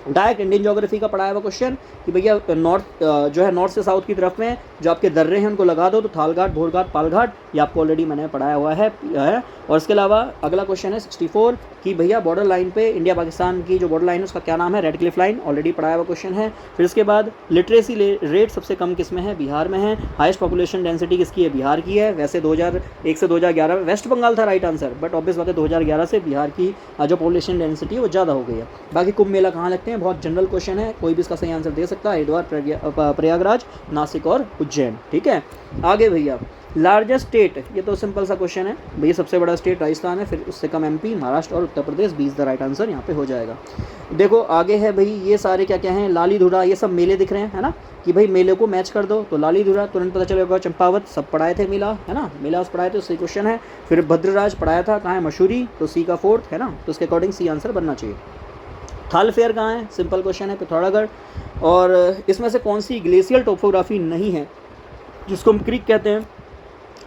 डायरेक्ट इंडियन ज्योग्राफी का पढ़ाया हुआ क्वेश्चन कि भैया नॉर्थ जो है नॉर्थ से साउथ की तरफ में जो आपके दर्रे हैं उनको लगा दो, तो थालघाट, भोरघाट, पालघाट, ये आपको ऑलरेडी मैंने पढ़ाया हुआ है। और इसके अलावा अगला क्वेश्चन है 64 कि भैया बॉर्डर लाइन पे इंडिया पाकिस्तान की जो बॉर्डर लाइन है उसका क्या नाम है, रेड क्लिफ लाइन, ऑलरेडी पढ़ाया हुआ क्वेश्चन है। फिर इसके बाद लिटरेसी रेट सबसे कम किस में है, बिहार में है। हाईएस्ट पॉपुलेशन डेंसिटी किसकी है, बिहार की है। वैसे 2001 से 2011 में वेस्ट बंगाल था राइट आंसर, बट ऑब्वियस बात है 2011 से बिहार की जो पॉपुलेशन डेंसिटी है वो ज़्यादा हो गई है। बाकी कुंभ मेला कहाँ लगते हैं, बहुत जनरल क्वेश्चन है, कोई भी इसका सही आंसर दे सकता है, हरिद्वार, प्रयागराज, नासिक और उज्जैन। ठीक है, आगे भैया लार्जेस्ट स्टेट, ये तो सिंपल सा क्वेश्चन है भैया, सबसे बड़ा स्टेट राजस्थान है, फिर उससे कम MP, महाराष्ट्र और Uttar Pradesh, 20 the right answer यहाँ पे हो जाएगा। देखो आगे है भाई, ये सारे क्या क्या हैं, लाली धुरा, ये सब मेले दिख रहे हैं, है ना, कि भाई मेले को मैच कर दो, तो लाली धुरा तुरंत पता चलेगा। चंपावत सब पढ़ाए थे, मेला है ना, मेला पढ़ाए थे, सही क्वेश्चन है। फिर भद्रराज पढ़ाया था, कहाँ है, मसूरी, तो C का 4th है ना, तो उसके अकॉर्डिंग C आंसर बनना चाहिए। थाल फेयर कहाँ है, सिंपल क्वेश्चन है, पिथौरागढ़। और इसमें से कौन सी ग्लेशियल टोपोग्राफी नहीं है, जिसको हम क्रीक कहते हैं,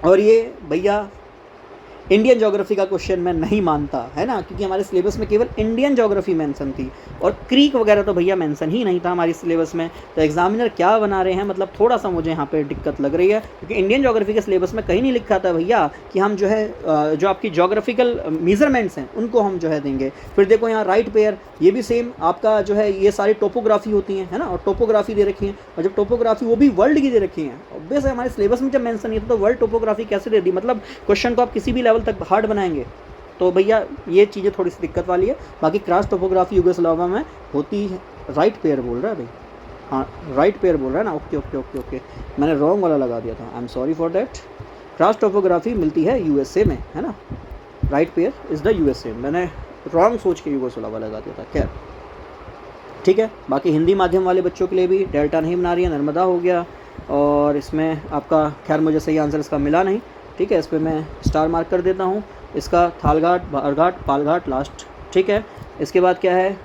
और ये भैया इंडियन ज्योग्राफी का क्वेश्चन मैं नहीं मानता, है ना, क्योंकि हमारे सिलेबस में केवल इंडियन ज्योग्राफी मेंशन थी, और क्रीक वगैरह तो भैया मेंशन ही नहीं था हमारी सिलेबस में। तो एग्जामिनर क्या बना रहे हैं, मतलब थोड़ा सा मुझे यहाँ पे दिक्कत लग रही है, क्योंकि इंडियन ज्योग्राफी के सिलेबस में कहीं नहीं लिखा था भैया कि हम जो है जो आपकी ज्योग्राफिकल मेजरमेंट्स हैं उनको हम जो है देंगे। फिर देखो यहाँ राइट पेयर, ये भी सेम आपका जो है, ये सारी टोपोग्राफी होती हैं, है ना, और टोपोग्राफी दे रखी है, और जब टोपोग्राफी वो भी वर्ल्ड की दे रखी है, ऑब्वियस है हमारे सिलेबस में जब मेंशन नहीं था तो वर्ल्ड टोपोग्राफी कैसे दे दी, मतलब क्वेश्चन को आप किसी भी लेवल तक हार्ड बनाएंगे। तो भैया ये चीज़ें थोड़ी सी दिक्कत वाली है। बाकी क्रॉस टोपोग्राफी यूगोस्लाविया में होती है, राइट पेयर बोल रहा है भाई, हाँ राइट पेयर बोल रहा है ना, ओके ओके ओके ओके, मैंने रॉन्ग वाला लगा दिया था, I am sorry for that. Cross topography मिलती है USA में, है ना, right pair is the USA, मैंने रॉन्ग सोच के यूगोस्लाविया लगा दिया था। खैर ठीक है, बाकी हिंदी माध्यम वाले बच्चों के लिए भी डेल्टा नहीं बना रही है, नर्मदा हो गया, और इसमें आपका खैर मुझे सही आंसर इसका मिला नहीं। ठीक है, इस पर मैं स्टार मार्क कर देता हूँ। इसका थालघाट, बारघाट, पालघाट लास्ट। ठीक है, इसके बाद क्या है,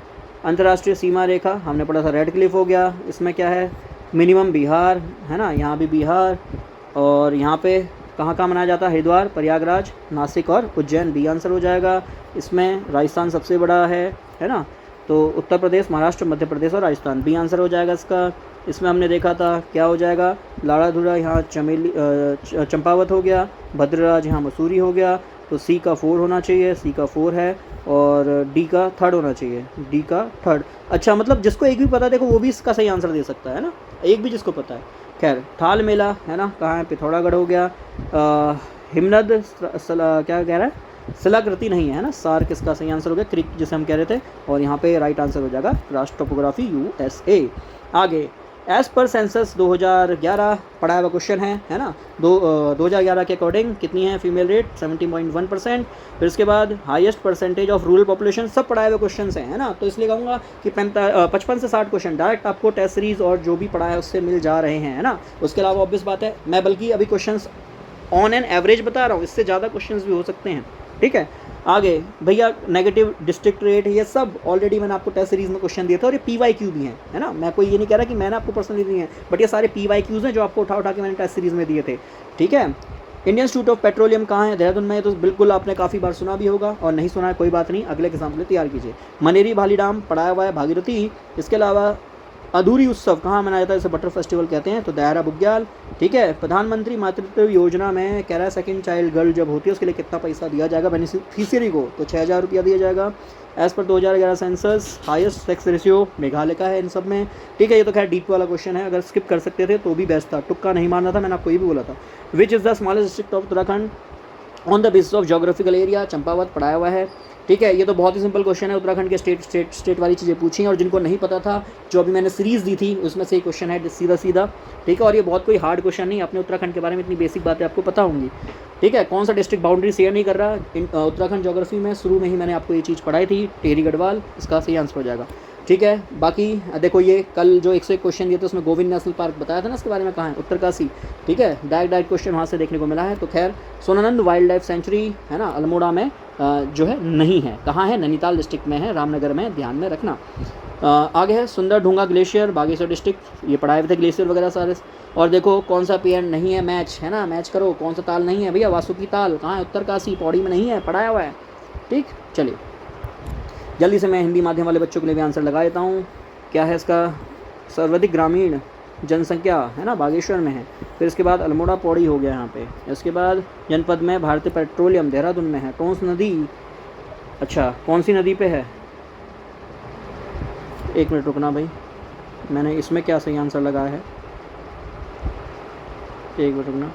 अंतर्राष्ट्रीय सीमा रेखा हमने पढ़ा था, रेड क्लिफ हो गया। इसमें क्या है, मिनिमम बिहार, है ना, यहाँ भी बिहार, और यहाँ पे कहाँ कहाँ मनाया जाता है, हरिद्वार, प्रयागराज, नासिक और उज्जैन, B आंसर हो जाएगा। इसमें राजस्थान सबसे बड़ा है ना, तो उत्तर प्रदेश, महाराष्ट्र, मध्य प्रदेश और राजस्थान, B आंसर हो जाएगा इसका। इसमें हमने देखा था क्या हो जाएगा, लाड़ा धुरा यहाँ चमेली चंपावत हो गया, भद्रराज यहाँ मसूरी हो गया, तो C का 4 होना चाहिए, C का 4 है, और D का 3rd होना चाहिए, D का 3rd। अच्छा, मतलब जिसको एक भी पता है देखो वो भी इसका सही आंसर दे सकता है ना, एक भी जिसको पता है। खैर थाल मेला है ना, कहाँ है, पिथौरागढ़ हो गया। हिमनद क्या कह रहा है, शिलाकृति नहीं है ना, सार्क इसका सही आंसर हो गया, क्रिक जिसे हम कह रहे थे, और यहाँ पे राइट आंसर हो जाएगा राष्ट्र टोपोग्राफी USA। आगे, एज पर सेंसस 2011 पढ़ाया हुआ क्वेश्चन है ना, 2011 के अकॉर्डिंग कितनी है फीमेल रेट, 70.1%। फिर इसके बाद highest percentage of rural population, सब पढ़ाए हुए क्वेश्चन हैं, है ना। तो इसलिए कहूँगा कि 55 से 60 क्वेश्चन डायरेक्ट आपको टेस्ट सीरीज और जो भी पढ़ा है उससे मिल जा रहे हैं, है ना। उसके अलावा ऑब्वियस बात है, मैं बल्कि अभी क्वेश्चन ऑन एन एवरेज बता रहा हूँ, इससे ज़्यादा क्वेश्चन भी हो सकते हैं, ठीक है। आगे भैया, नेगेटिव डिस्ट्रिक्ट रेट, ये सब ऑलरेडी मैंने आपको टेस्ट सीरीज में क्वेश्चन दिए थे, और ये PYQ भी हैं, है ना। मैं कोई ये नहीं कह रहा कि मैंने आपको पर्सनली दिए हैं, बट ये सारे PYQs हैं जो आपको उठा के मैंने टेस्ट सीरीज में दिए थे, ठीक है। इंडियन इंस्टीट्यूट ऑफ पेट्रोलियम कहाँ है, देहरादून में है, तो बिल्कुल आपने काफ़ी बार सुना भी होगा, और नहीं सुना है कोई बात नहीं, अगले एग्जाम के लिए तैयार कीजिए। मनेरी भाली डैम पढ़ाया हुआ है भागीरथी। इसके अलावा अधूरी उत्सव कहाँ मनाया जाता है, इसे बटर फेस्टिवल कहते हैं, तो दायरा बुग्याल, ठीक है। प्रधानमंत्री मातृत्व योजना में कह रहा है सेकंड चाइल्ड गर्ल जब होती है उसके लिए कितना पैसा दिया जाएगा बेनिफिशियरी को, तो 6000 रुपया दिया जाएगा। As per 2011 census, highest sex ratio Meghalaya का है इन सब में, ठीक है। ये तो खैर डीप वाला क्वेश्चन है, अगर स्किप कर सकते थे तो भी बेस्ट था, तुक्का नहीं मारना था, मैंने आपको ये भी बोला था। Which is the smallest district of Uttarakhand on the basis of geographical area, Champawat पढ़ाया हुआ है, ठीक है। ये तो बहुत ही सिंपल क्वेश्चन है, उत्तराखंड के स्टेट वाली चीज़ें पूछी हैं, और जिनको नहीं पता था जो अभी मैंने सीरीज़ दी थी उसमें से एक क्वेश्चन है सीधा, ठीक है। और ये बहुत कोई हार्ड क्वेश्चन नहीं, अपने उत्तराखंड के बारे में इतनी बेसिक बातें आपको पता होंगी, ठीक है। कौन सा डिस्ट्रिक्ट बाउंड्री शेयर नहीं कर रहा उत्तराखंड ज्योग्राफी में, शुरू में ही मैंने आपको ये चीज़ पढ़ाई थी, टेहरी गढ़वाल, इसका सही आंसर हो जाएगा, ठीक है। बाकी देखो, ये कल जो 101 क्वेश्चन दिए थे उसमें गोविंद नेशनल पार्क बताया था ना, इसके बारे में कहाँ है, उत्तरकाशी, ठीक है। डायरेक्ट क्वेश्चन वहाँ से देखने को मिला है। तो खैर, सोनानंद वाइल्ड लाइफ सेंचुरी है ना, अल्मोड़ा में जो है नहीं है, कहाँ है, नैनीताल डिस्ट्रिक्ट में है, रामनगर में, ध्यान में रखना। आगे है सुंदर ढूंगा ग्लेशियर, बागेश्वर डिस्ट्रिक्ट, ये पढ़ाए हुए थे ग्लेशियर वगैरह सारे। और देखो कौन सा पीएन नहीं है, मैच है ना, मैच करो, कौन सा ताल नहीं है भैया, वासुकी ताल कहाँ है, उत्तरकाशी, पौड़ी में नहीं है, पढ़ाया हुआ है, ठीक। चलिए जल्दी से मैं हिंदी माध्यम वाले बच्चों के लिए भी आंसर लगा देता हूँ। क्या है इसका, सर्वाधिक ग्रामीण जनसंख्या है ना बागेश्वर में है। फिर इसके बाद अल्मोड़ा पौड़ी हो गया यहाँ पे। इसके बाद जनपद में भारतीय पेट्रोलियम देहरादून में है। टोंस नदी, अच्छा कौन सी नदी पे है, एक मिनट रुकना भाई, मैंने इसमें क्या सही आंसर लगाया है, एक मिनट रुकना,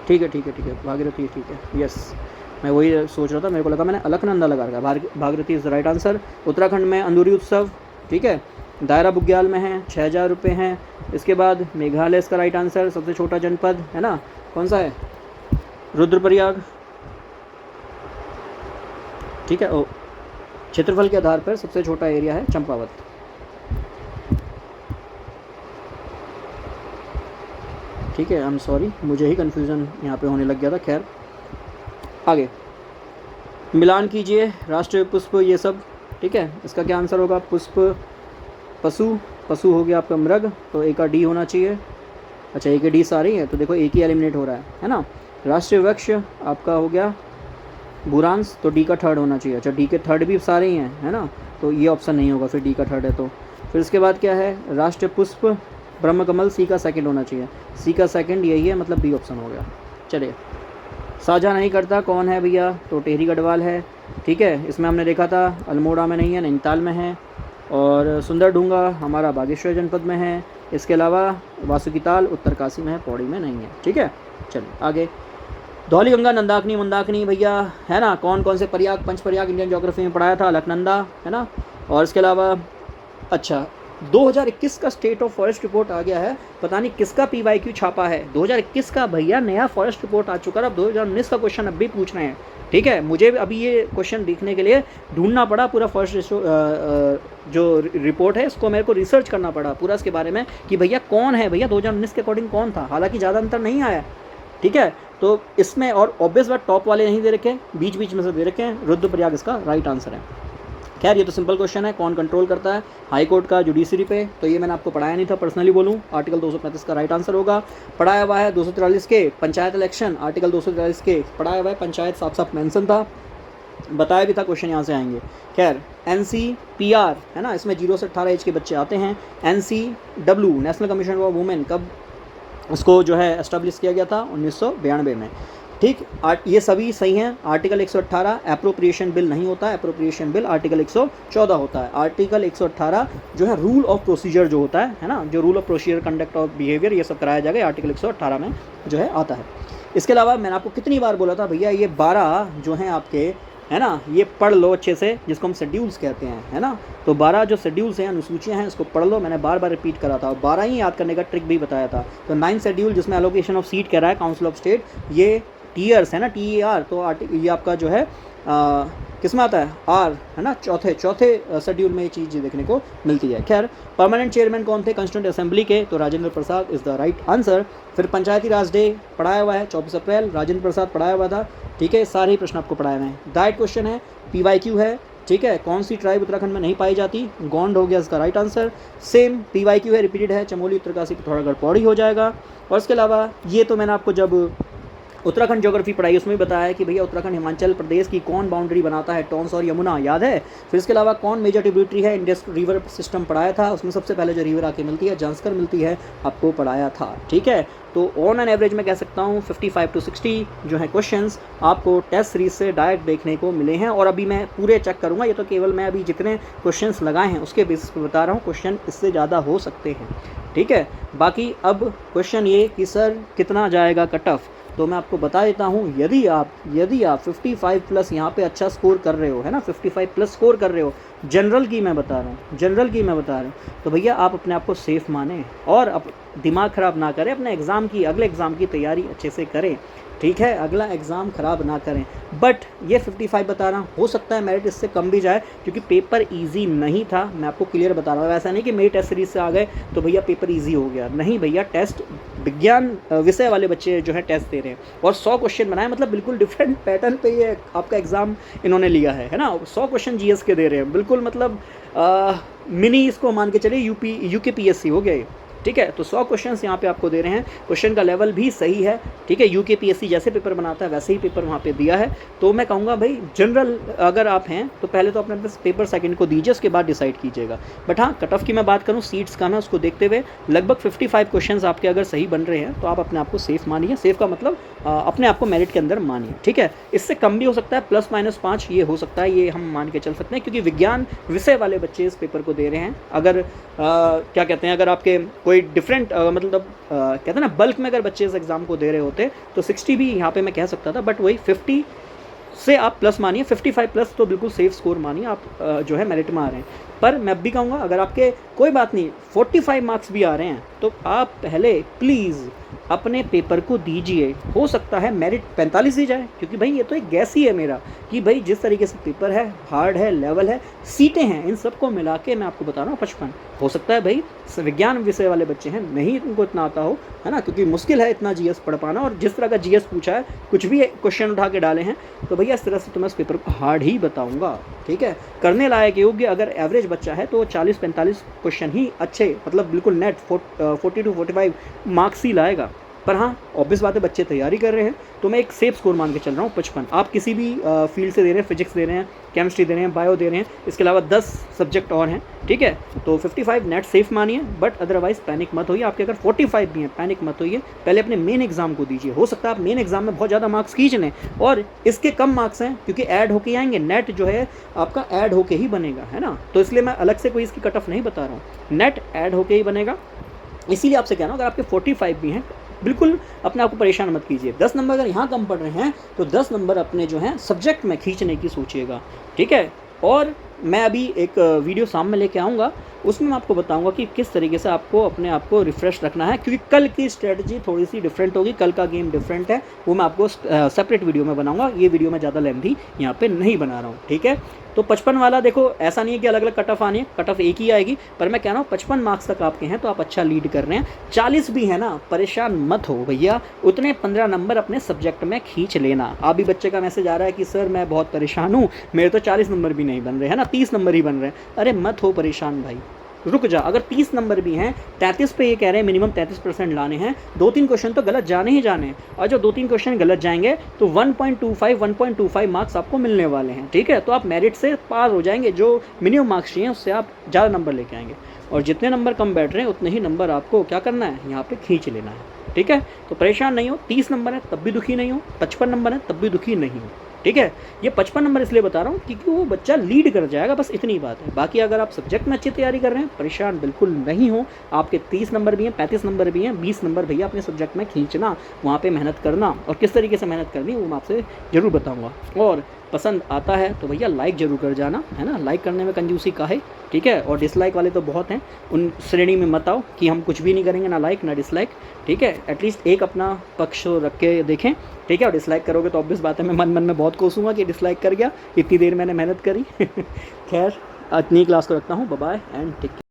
ठीक है भागीरथी, ठीक है, यस मैं वही सोच रहा था, मेरे को लगा मैंने अलकनंदा लगा रखा, Bhagirathi is right answer. Uttarakhand में अंदूरी उत्सव, ठीक है, दायरा बुग्याल में है, 6000 रुपये हैं। इसके बाद मेघालय इसका राइट आंसर, सबसे छोटा जनपद है ना, कौन सा है, रुद्रप्रयाग, ठीक है। ओ, क्षेत्रफल के आधार पर सबसे छोटा एरिया है चंपावत, ठीक है। आई एम सॉरी, मुझे ही कन्फ्यूज़न यहाँ पे होने लग गया था। खैर आगे मिलान कीजिए, राष्ट्रीय पुष्प ये सब, ठीक है। इसका क्या आंसर होगा, पुष्प, पशु हो गया आपका मृग, तो एक का डी होना चाहिए। अच्छा एक डी सारी है, तो देखो एक ही एलिमिनेट हो रहा है ना। राष्ट्रीय वृक्ष आपका हो गया बुरांस, तो डी का थर्ड होना चाहिए। अच्छा डी के थर्ड भी सारे ही हैं, है ना, तो ये ऑप्शन नहीं होगा, फिर डी का थर्ड है तो। फिर इसके बाद क्या है, राष्ट्रीय पुष्प ब्रह्मकमल, सी का सेकंड होना चाहिए, सी का सेकंड यही है, मतलब बी ऑप्शन हो गया। चलिए साझा नहीं करता कौन है भैया, तो टेहरी गढ़वाल है, ठीक है। इसमें हमने देखा था अल्मोड़ा में नहीं है, नैनीताल में है, और सुंदर ढूंगा हमारा बागेश्वर जनपद में है। इसके अलावा वासुकी ताल उत्तरकाशी में है, पौड़ी में नहीं है, ठीक है। चलिए आगे, धौली गंगा नंदाकिनी मंदाकिनी भैया है ना, कौन कौन से प्रयाग, पंच प्रयाग इंडियन ज्योग्राफी में पढ़ाया था, अलकनंदा है ना। और इसके अलावा अच्छा 2021 का स्टेट ऑफ फॉरेस्ट रिपोर्ट आ गया है, पता नहीं किसका PYQ छापा है, 2021 का भैया नया फॉरेस्ट रिपोर्ट आ चुका है। अब 2019 का क्वेश्चन अब भी पूछ रहे हैं, ठीक है। मुझे अभी ये क्वेश्चन देखने के लिए ढूंढना पड़ा, पूरा फॉरेस्ट जो रिपोर्ट है इसको मेरे को रिसर्च करना पड़ा पूरा इसके बारे में, कि भैया कौन है भैया 2019 के अकॉर्डिंग कौन था। हालांकि ज़्यादा अंतर नहीं आया, ठीक है। तो इसमें और ऑब्वियस बात टॉप वाले नहीं दे रखे, बीच बीच में से दे रखे हैं, रुद्रप्रयाग इसका राइट आंसर है। खैर ये तो सिंपल क्वेश्चन है, कौन कंट्रोल करता है हाई कोर्ट का जुडिशरी पे, तो ये मैंने आपको पढ़ाया नहीं था, पर्सनली बोलूँ आर्टिकल 235 का राइट आंसर होगा। पढ़ाया हुआ है 243 के पंचायत इलेक्शन, आर्टिकल 243 के पढ़ाया हुआ है, पंचायत साफ साफ मेंशन था, बताया भी था, क्वेश्चन यहाँ से आएंगे। खैर NCPR है ना, इसमें 0 से 18 एज के बच्चे आते हैं। NCW national commission for women कब इसको जो है एस्टेब्लिश किया गया था, 1992 में, ठीक। ये सभी सही हैं। आर्टिकल 118 एप्रोप्रिएशन बिल नहीं होता है, एप्रोप्रिएशन बिल आर्टिकल 114 होता है। आर्टिकल 118 जो है रूल ऑफ प्रोसीजर जो होता है ना, जो rule of procedure, conduct of behaviour, ये सब कराया जाएगा, आर्टिकल 118 में जो है आता है। इसके अलावा मैंने आपको कितनी बार बोला था भैया, ये 12 जो हैं आपके है ना, ये पढ़ लो अच्छे से, जिसको हम शेड्यूल्स कहते हैं, है ना। तो 12 जो शेड्यूल्स हैं, अनुसूचियाँ हैं, इसको पढ़ लो। मैंने बार बार रिपीट करा था और 12 ही याद करने का ट्रिक भी बताया था। तो 9 शेड्यूल जिसमें एलोकेशन ऑफ सीट कह रहा है काउंसिल ऑफ स्टेट, ये टीयर्स है ना, TER, तो ये आपका जो है किस में आता है, आर, है ना, चौथे शेड्यूल में ये चीज़ देखने को मिलती है। खैर, परमानेंट चेयरमैन कौन थे कंस्टिट्यूंट असेंबली के, तो Rajendra Prasad is the right answer. फिर पंचायती राज डे पढ़ाया हुआ है 24 अप्रैल, राजेंद्र प्रसाद पढ़ाया हुआ था, ठीक है। सारे ही प्रश्न आपको पढ़ाए हुए हैं। डाइट क्वेश्चन है, PYQ है, ठीक है। कौन सी ट्राइब उत्तराखंड में नहीं पाई जाती, गोंड हो गया इसका राइट आंसर। सेम PYQ है, रिपीटेड है, चमोली उत्तरकाशी पिथौरागढ़ पौड़ी हो जाएगा। और इसके अलावा ये तो मैंने आपको जब उत्तराखंड ज्योग्राफी पढ़ाई उसमें भी बताया है कि भैया उत्तराखंड हिमाचल प्रदेश की कौन बाउंड्री बनाता है, टॉन्स और यमुना, याद है। फिर इसके अलावा कौन मेजर ट्रिब्यूटरी है, इंडस रिवर सिस्टम पढ़ाया था, उसमें सबसे पहले जो रिवर आके मिलती है जांस्कर मिलती है, आपको पढ़ाया था, ठीक है। तो ऑन एन एवरेज मैं कह सकता हूँ 55 to 60 जो है क्वेश्चंस आपको टेस्ट सीरीज से डायरेक्ट देखने को मिले हैं। और अभी मैं पूरे चेक करूँगा, ये तो केवल मैं अभी जितने क्वेश्चंस लगाए हैं उसके बेसिस पर बता रहा हूँ, क्वेश्चन इससे ज़्यादा हो सकते हैं, ठीक है। बाकी अब क्वेश्चन ये कि सर कितना जाएगा कट ऑफ, तो मैं आपको बता देता हूँ, यदि आप 55 प्लस यहाँ पे अच्छा स्कोर कर रहे हो, है ना, 55 प्लस स्कोर कर रहे हो, जनरल की मैं बता रहा हूँ, तो भैया आप अपने आप को सेफ़ माने और अब दिमाग ख़राब ना करें, अपने एग्ज़ाम की, अगले एग्ज़ाम की तैयारी अच्छे से करें, ठीक है, अगला एग्ज़ाम ख़राब ना करें। बट ये 55 बता रहा हूँ, हो सकता है मेरिट इससे कम भी जाए, क्योंकि पेपर इजी नहीं था, मैं आपको क्लियर बता रहा हूँ। ऐसा नहीं कि मेरी टेस्ट सीरीज से आ गए तो भैया पेपर इजी हो गया, नहीं भैया, टेस्ट विज्ञान विषय वाले बच्चे जो है टेस्ट दे रहे हैं और 100 क्वेश्चन बनाए, मतलब बिल्कुल डिफरेंट पैटर्न पे ये आपका एग्ज़ाम इन्होंने लिया है ना। 100 क्वेश्चन GS के दे रहे हैं, बिल्कुल मतलब मिनी इसको मान के चलिए UKPSC हो गया ये, ठीक है। तो 100 क्वेश्चंस यहाँ पे आपको दे रहे हैं, क्वेश्चन का लेवल भी सही है, ठीक है। UKPSC जैसे पेपर बनाता है वैसे ही पेपर वहाँ पे दिया है। तो मैं कहूँगा भाई जनरल अगर आप हैं तो पहले तो अपने पेपर सेकंड को दीजिए, उसके बाद डिसाइड कीजिएगा। बट हाँ, कट ऑफ की मैं बात करूँ, सीट्स का मैं उसको देखते हुए लगभग 55 क्वेश्चन आपके अगर सही बन रहे हैं तो आप अपने आप को सेफ मानिए, सेफ का मतलब अपने आप को मेरिट के अंदर मानिए, ठीक है। इससे कम भी हो सकता है, +-5 ये हो सकता है, ये हम मान के चल सकते हैं, क्योंकि विज्ञान विषय वाले बच्चे इस पेपर को दे रहे हैं। अगर क्या कहते हैं, अगर आपके कोई डिफरेंट मतलब कहते हैं ना बल्क में अगर बच्चे इस एग्ज़ाम को दे रहे होते तो 60 भी यहाँ पे मैं कह सकता था, बट वही 50 से आप प्लस मानिए, 55 प्लस तो बिल्कुल सेफ स्कोर मानिए, आप जो है मेरिट में आ रहे हैं। पर मैं भी कहूँगा अगर आपके कोई बात नहीं 45 मार्क्स भी आ रहे हैं तो आप पहले प्लीज़ अपने पेपर को दीजिए, हो सकता है मेरिट 45 ही जाए, क्योंकि भाई ये तो एक गैस ही है मेरा कि भाई जिस तरीके से पेपर है, हार्ड है, लेवल है, सीटें हैं, इन सबको मिला के मैं आपको बता रहा हूँ 55। हो सकता है भाई विज्ञान विषय वाले बच्चे हैं, नहीं उनको इतना आता हो, है ना, क्योंकि मुश्किल है इतना GS पढ़ पाना, और जिस तरह का GS पूछा है, कुछ भी क्वेश्चन उठा के डाले हैं, तो भैया इस तरह से तो मैं इस पेपर को हार्ड ही बताऊँगा, ठीक है। करने लायक योग्य अगर एवरेज बच्चा है तो 40-45 क्वेश्चन ही अच्छे, मतलब बिल्कुल नेट 40 to 45 मार्क्स ही लाएगा। पर हाँ, ऑब्वियस बात है, बच्चे तैयारी कर रहे हैं तो मैं एक सेफ स्कोर मान के चल रहा हूँ 55। आप किसी भी फील्ड से दे रहे हैं, फिजिक्स दे रहे हैं, केमिस्ट्री दे रहे हैं, बायो दे रहे हैं, इसके अलावा 10 सब्जेक्ट और हैं, ठीक है। तो 55 नेट सेफ मानिए, बट अदरवाइज पैनिक मत होइए। आपके अगर 45 भी हैं, पैनिक मत होइए, पहले अपने मेन एग्जाम को दीजिए। हो सकता है आप मेन एग्जाम में बहुत ज़्यादा मार्क्स खींच लें और इसके कम मार्क्स हैं क्योंकि ऐड होके आएंगे, नेट जो है आपका ऐड होके ही बनेगा, है ना। तो इसलिए मैं अलग से कोई इसकी कट ऑफ नहीं बता रहा हूँ, नेट ऐड होके ही बनेगा। इसीलिए आपसे कह रहा हूँ अगर आपके 45 भी हैं, बिल्कुल अपने आप को परेशान मत कीजिए। 10 नंबर अगर यहाँ कम पड़ रहे हैं तो 10 नंबर अपने जो हैं सब्जेक्ट में खींचने की सोचिएगा, ठीक है। और मैं अभी एक वीडियो सामने लेके आऊँगा, उसमें मैं आपको बताऊंगा कि किस तरीके से आपको अपने आप को रिफ़्रेश रखना है, क्योंकि कल की स्ट्रेटजी थोड़ी सी डिफरेंट होगी, कल का गेम डिफरेंट है, वो मैं आपको सेपरेट वीडियो में बनाऊंगा। ये वीडियो मैं ज़्यादा लेंथी यहाँ पे नहीं बना रहा हूँ, ठीक है। तो 55 वाला देखो, ऐसा नहीं है कि अलग अलग कट ऑफ आनी है, कट ऑफ एक ही आएगी, पर मैं कह रहा हूँ 55 मार्क्स तक आपके हैं तो आप अच्छा लीड कर रहे हैं। 40 भी है ना, परेशान मत हो भैया, उतने 15 नंबर अपने सब्जेक्ट में खींच लेना। अभी बच्चे का मैसेज आ रहा है कि सर मैं बहुत परेशान हूँ, मेरे तो 40 नंबर भी नहीं बन रहे हैं ना, 30 नंबर ही बन रहे हैं। अरे मत हो परेशान भाई, रुक जा। अगर 30 नंबर भी हैं, 33 पे ये कह रहे हैं मिनिमम 33% लाने हैं, 2-3 क्वेश्चन तो गलत जाने ही जाने, और जो 2-3 क्वेश्चन गलत जाएंगे तो 1.25 मार्क्स आपको मिलने वाले हैं, ठीक है। तो आप मेरिट से पार हो जाएंगे, जो मिनिमम मार्क्स चाहिए उससे आप ज़्यादा नंबर लेके आएंगे, और जितने नंबर कम बैठ रहे हैं उतने ही नंबर आपको क्या करना है, यहाँ पर खींच लेना है, ठीक है। तो परेशान नहीं हो, 30 नंबर है तब भी दुखी नहीं हो, 55 नंबर है तब भी दुखी नहीं हो, ठीक है। ये 55 नंबर इसलिए बता रहा हूँ क्योंकि वो बच्चा लीड कर जाएगा, बस इतनी बात है। बाकी अगर आप सब्जेक्ट में अच्छी तैयारी कर रहे हैं, परेशान बिल्कुल नहीं हो। आपके 30 नंबर भी हैं, 35 नंबर भी हैं, 20 नंबर भैया अपने सब्जेक्ट में खींचना, वहाँ पे मेहनत करना, और किस तरीके से मेहनत करनी है वो मैं आपसे ज़रूर बताऊँगा। और पसंद आता है तो भैया लाइक ज़रूर कर जाना, है ना। लाइक करने में कंजूसी काहे, ठीक है। और डिसलाइक वाले तो बहुत हैं, उन श्रेणी में मत आओ कि हम कुछ भी नहीं करेंगे, ना लाइक ना डिसलाइक, ठीक है। एटलीस्ट एक अपना पक्ष रख के देखें, ठीक है। और डिसलाइक करोगे तो ऑब्वियस बात है मैं मन मन में बहुत कोसूंगा कि डिसलाइक कर गया, इतनी देर मैंने मेहनत करी। खैर, इतनी क्लास को रखता हूँ, bye bye and take care.